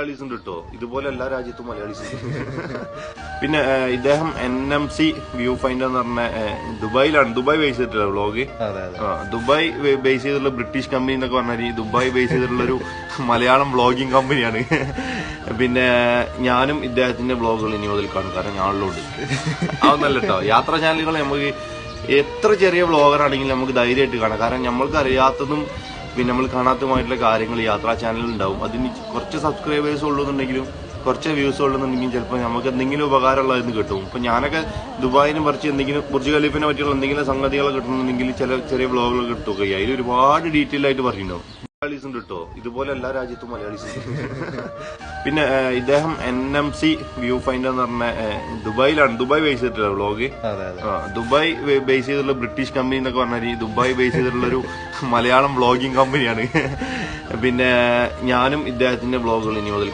മലയാളീസ് ഉണ്ട് കേട്ടോ. ഇതുപോലെ എല്ലാ രാജ്യത്തും മലയാളീസ് ഉണ്ട്. പിന്നെ ഇദ്ദേഹം NMC വ്യൂ ഫൈൻഡർ എന്ന് പറഞ്ഞ ദുബായിലാണ്. ദുബായ് ബേസ് ചെയ്തിട്ടുള്ള വ്ളോഗ്. ദുബായ് ബേസ് ചെയ്തിട്ടുള്ള ബ്രിട്ടീഷ് കമ്പനി എന്നൊക്കെ പറഞ്ഞാൽ ഈ ദുബായ് ബേസ് ചെയ്തിട്ടുള്ള ഒരു മലയാളം വ്ളോഗിങ് കമ്പനിയാണ്. പിന്നെ ഞാനും ഇദ്ദേഹത്തിന്റെ വ്ളോഗുകൾ ഇനി മുതൽ കാണും, കാരണം ഞാളിലോട്ട് അതൊന്നല്ല കേട്ടോ. യാത്രാ ചാനലുകൾ നമുക്ക് എത്ര ചെറിയ വ്ളോഗർ ആണെങ്കിലും നമുക്ക് ധൈര്യമായിട്ട് കാണാം, കാരണം നമ്മൾക്ക് അറിയാത്തതും പിന്നെ നമ്മൾ കാണാത്തതുമായിട്ടുള്ള കാര്യങ്ങൾ യാത്രാ ചാനലിൽ ഉണ്ടാവും. അതിന് കുറച്ച് സബ്സ്ക്രൈബേഴ്സ് ഉള്ളൂന്നുണ്ടെങ്കിലും കുറച്ച് വ്യൂസ് ഉള്ളൂന്നുണ്ടെങ്കിലും ചിലപ്പോൾ നമുക്ക് എന്തെങ്കിലും ഉപകാരമുള്ളതെന്ന് കിട്ടും. ഇപ്പൊ ഞാനൊക്കെ ദുബായിനെ പറിച്ച് എന്തെങ്കിലും ബുർജ് ഖലീഫിനെ പറ്റിയുള്ള എന്തെങ്കിലും സംഗതികൾ കിട്ടണമെന്നുണ്ടെങ്കിൽ ചെറിയ വ്ളോഗുകൾ കിട്ടുകയും അതിൽ ഒരുപാട് ഡീറ്റെയിൽ ആയിട്ട് പറയുന്നുണ്ടാവും. മലയാളീസ് ഉണ്ട് കേട്ടോ. ഇതുപോലെ എല്ലാ രാജ്യത്തും മലയാളീസ് ഉണ്ട്. പിന്നെ ഇദ്ദേഹം NMC വ്യൂ ഫൈൻഡർ എന്ന് പറഞ്ഞ ദുബായിലാണ്. ദുബായ് ബേസ് ചെയ്തിട്ടുള്ള വ്ളോഗ്. ദുബായ് ബേസ് ചെയ്തിട്ടുള്ള ബ്രിട്ടീഷ് കമ്പനി എന്നൊക്കെ പറഞ്ഞാൽ ഈ ദുബായ് ബേസ് ചെയ്തിട്ടുള്ള ഒരു മലയാളം വ്ളോഗിങ് കമ്പനിയാണ്. പിന്നെ ഞാനും ഇദ്ദേഹത്തിന്റെ വ്ളോഗുകൾ ഇനി മുതൽ